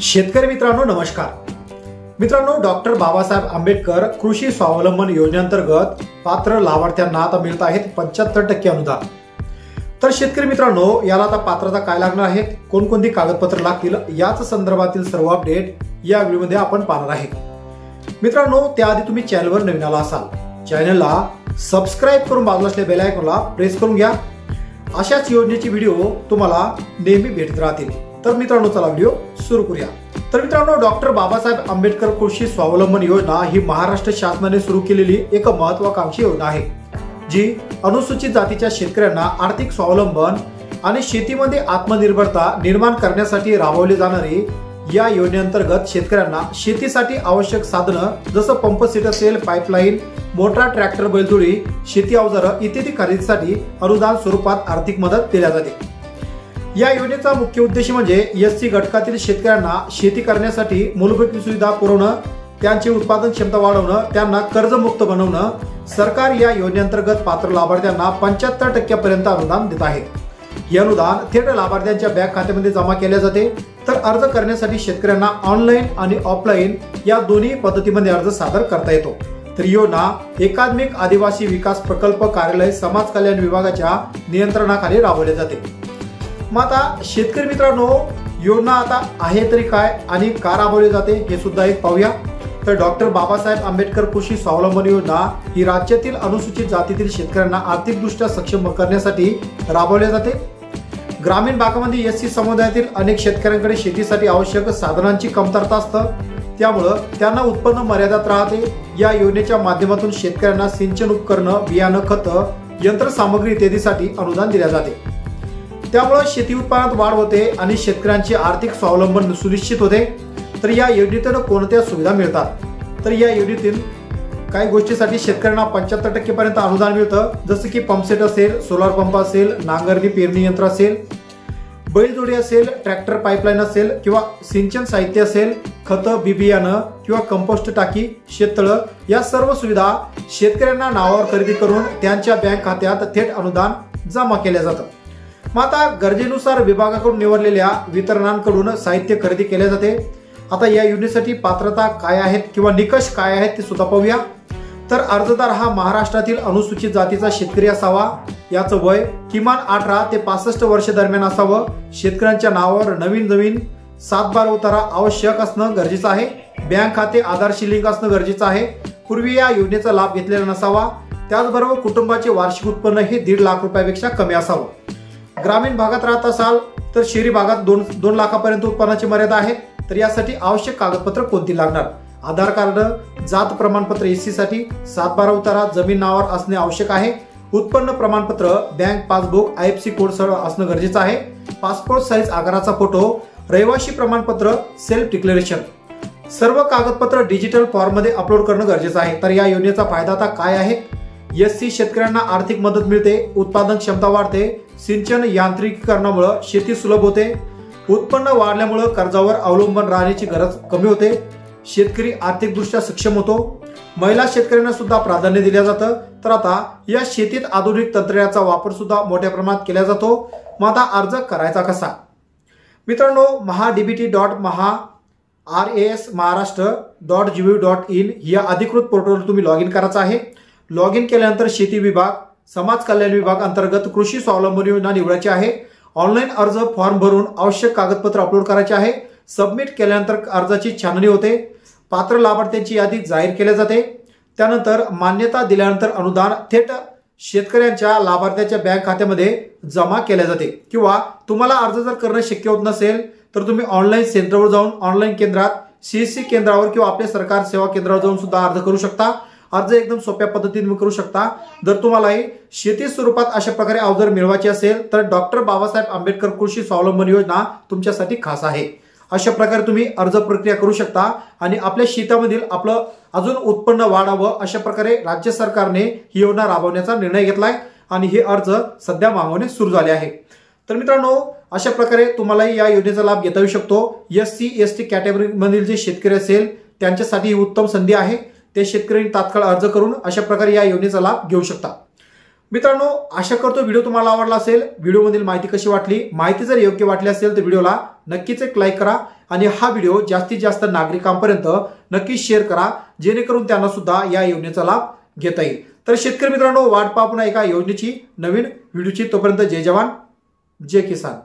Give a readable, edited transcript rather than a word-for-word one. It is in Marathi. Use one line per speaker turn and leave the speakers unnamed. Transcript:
शेतकरी मित्रांनो नमस्कार। मित्रांनो, डॉक्टर बाबासाहेब आंबेडकर कृषी स्वावलंबन योजनेअंतर्गत पात्र लाभार्थ्यांना आता मिळत आहेत 75% अनुदान। तर शेतकरी मित्रांनो, याला आता पात्रता काय लागणार आहे, कोणकोणती कागदपत्र लागतील याच संदर्भातील सर्व अपडेट या व्हिडिओमध्ये आपण पाहणार आहोत। मित्रांनो, त्याआधी तुम्ही चॅनलवर नवीन आला असाल, चॅनलला सबस्क्राइब करून बाजूला असलेल्या बेल आयकॉनला प्रेस करून घ्या। अशाच योजनेची व्हिडिओ तुम्हाला नेहमी भेटत राहतील। तर मित्रांनो, चला व्हिडिओ सुरू करूया। तर मित्रांनो, डॉक्टर बाबासाहेब आंबेडकर कृषी स्वावलंबन योजना ही महाराष्ट्र शासनाने सुरू केलेली एक महत्त्वाकांक्षी योजना आहे, जी अनुसूचित जातीच्या शेतकऱ्यांना आर्थिक स्वावलंबन आणि शेतीमध्ये आत्मनिर्भरता निर्माण करण्यासाठी राबवली जाणारी या योजनेअंतर्गत शेतकऱ्यांना शेतीसाठी आवश्यक साधनं जसं पंप सेट असेल, पाईपलाईन, मोटार, ट्रॅक्टर, बैलजोडी, शेती अवजारं इत्यादी खरेदीसाठी अनुदान स्वरूपात आर्थिक मदत दिली जाते। या योजनेचा मुख्य उद्देश म्हणजे एससी घटकातील शेतकऱ्यांना शेती करण्यासाठी मूलभूत सुविधा पुरवणं, त्यांची उत्पादन क्षमता वाढवणं, त्यांना कर्जमुक्त बनवणं। सरकार या योजनेअंतर्गत पात्र लाभार्थ्यांना 75% पर्यंत अनुदान देत आहे। हे अनुदान थेट लाभार्थ्यांच्या बँक खात्यामध्ये जमा केले जाते। तर अर्ज करण्यासाठी शेतकऱ्यांना ऑनलाईन आणि ऑफलाईन या दोन्ही पद्धतीमध्ये अर्ज सादर करता येतो। तर योजना एकात्मिक आदिवासी विकास प्रकल्प कार्यालय समाज कल्याण विभागाच्या नियंत्रणाखाली राबवली जाते। मग आता शेतकरी मित्रांनो, योजना आता आहे तरी काय आणि का राबवली जाते हे सुद्धा एक पाहूया। तर डॉक्टर बाबासाहेब आंबेडकर कृषी स्वावलंबन योजना ही राज्यातील अनुसूचित जातीतील शेतकऱ्यांना आर्थिकदृष्ट्या सक्षम करण्यासाठी राबवली जाते। ग्रामीण भागामध्ये एससी समुदायातील अनेक शेतकऱ्यांकडे शेतीसाठी आवश्यक साधनांची कमतरता असतं, त्यामुळं त्यांना उत्पन्न मर्यादित राहते। या योजनेच्या माध्यमातून शेतकऱ्यांना सिंचन उपकरणं, बियाणं, खतं, यंत्रसामग्री इत्यादीसाठी अनुदान दिले जाते। त्यामुळे शेती उत्पादनात वाढ होते आणि शेतकऱ्यांचे आर्थिक स्वावलंबन सुनिश्चित होते। तर या योजनेतून कोणत्या सुविधा मिळतात, तर या योजनेतील काही गोष्टीसाठी शेतकऱ्यांना 75% पर्यंत अनुदान मिळतं, जसं की पंपसेट असेल, सोलार पंप असेल, नांगरणी पेरणी यंत्र असेल, बैलजोडी असेल, ट्रॅक्टर, पाईपलाईन असेल किंवा सिंचन साहित्य असेल, खतं, बियाणं किंवा कंपोस्ट टाकी, शेततळं, या सर्व सुविधा शेतकऱ्यांना नावावर खरेदी करून त्यांच्या बँक खात्यात थेट अनुदान जमा केले जातं। मग आता गरजेनुसार विभागाकडून निवडलेल्या वितरणांकडून साहित्य खरेदी केले जाते। आता या योजनेसाठी पात्रता काय आहेत किंवा निकष काय आहेत ते सुद्धा पाहूया। तर अर्जदार हा महाराष्ट्रातील अनुसूचित जातीचा शेतकरी असावा, याचं वय किमान 18 ते 65 वर्ष दरम्यान असावं, शेतकऱ्यांच्या नावावर नवीन 7/12 उतारा आवश्यक असणं गरजेचं आहे, बँक खाते आधारशी लिंक असणं गरजेचं आहे, पूर्वी या योजनेचा लाभ घेतलेला नसावा, त्याचबरोबर कुटुंबाचे वार्षिक उत्पन्न हे 1.5 लाख रुपयापेक्षा कमी असावं। ग्रामीण भागात राहत असाल तर शहरी भागात 2 लाखापर्यंत उत्पन्नाची मर्यादा आहे। तर यासाठी आवश्यक कागदपत्र कोणती लागणार, आधार कार्ड, जात प्रमाणपत्र एससी साठी, 7/12 उतारा जमीन नावावर असणे आवश्यक आहे, उत्पन्न प्रमाणपत्र, बँक पासबुक, IFSC कोड असणं गरजेचं आहे, पासपोर्ट साईज आकाराचा फोटो, रहिवासी प्रमाणपत्र, सेल्फ डिक्लेरेशन, सर्व कागदपत्र डिजिटल फॉर्म मध्ये अपलोड करणं गरजेचं आहे। तर या योजनेचा फायदा आता काय आहे, एससी शेतकऱ्यांना आर्थिक मदत मिळते, उत्पादन क्षमता वाढते, सिंचन यांत्रिकीकरणामुळे शेती सुलभ होते, उत्पन्न वाढल्यामुळे कर्जावर अवलंबून राहण्याची गरज कमी होते, शेतकरी आर्थिकदृष्ट्या सक्षम होतो, महिला शेतकऱ्यांना सुद्धा प्राधान्य दिले जातं। तर आता या शेतीत आधुनिक तंत्रज्ञानाचा वापर सुद्धा मोठ्या प्रमाणात केला जातो। मग आता अर्ज करायचा कसा, मित्रांनो, mahadbt.ras.महाराष्ट्र.gov.in या अधिकृत पोर्टलवर तुम्ही लॉग इन करायचं आहे। लॉग इन केल्यानंतर शेती विभाग, समाज कल्याण विभाग अंतर्गत कृषी स्वावलंबन योजना निवडायची आहे। ऑनलाईन अर्ज फॉर्म भरून आवश्यक कागदपत्र अपलोड करायचे आहे। सबमिट केल्यानंतर अर्जाची छाननी होते, पात्र लाभार्थ्यांची यादी जाहीर केली जाते, त्यानंतर मान्यता दिल्यानंतर अनुदान थेट शेतकऱ्यांच्या लाभार्थ्याच्या बँक खात्यामध्ये जमा केले जाते। किंवा तुम्हाला अर्ज जर करणं शक्य होत नसेल तर तुम्ही ऑनलाईन सेंटरवर जाऊन, ऑनलाईन केंद्रात, CSC केंद्रावर किंवा आपल्या सरकार सेवा केंद्रावर जाऊन सुद्धा अर्ज करू शकता। अर्ज एकदम सोप्या पद्धतीने करू शकता। जर तुम्हालाही शेती स्वरूपात अशा प्रकारे अवजार मिळवायचे असेल तर डॉक्टर बाबासाहेब आंबेडकर कृषी स्वावलंबन योजना तुमच्यासाठी खास आहे। अशा प्रकारे तुम्ही अर्ज प्रक्रिया करू शकता आणि आपल्या शेतामधील आपलं अजून उत्पन्न वाढावं, अशा प्रकारे राज्य सरकारने ही योजना राबवण्याचा निर्णय घेतलाय आणि हे अर्ज सध्या मागवणे सुरू झाले आहे। तर मित्रांनो, अशा प्रकारे तुम्हालाही या योजनेचा लाभ घेता येऊ शकतो। SC ST कॅटेगरी मधील जे शेतकरी असेल त्यांच्यासाठी ही उत्तम संधी आहे। ते शेतकरी तात्काळ अर्ज करून अशा प्रकारे या योजनेचा लाभ घेऊ शकता। मित्रांनो, आशा करतो व्हिडिओ तुम्हाला आवडला असेल। व्हिडिओमधील माहिती कशी वाटली, माहिती जर योग्य वाटली असेल तर व्हिडिओला नक्कीच एक लाईक करा आणि हा व्हिडिओ जास्तीत जास्त नागरिकांपर्यंत नक्कीच शेअर करा, जेणेकरून त्यांना सुद्धा या योजनेचा लाभ घेता येईल। तर शेतकरी मित्रांनो, वाट पाहू पुन्हा एका योजनेची नवीन व्हिडिओची। तोपर्यंत जय जवान जय किसान।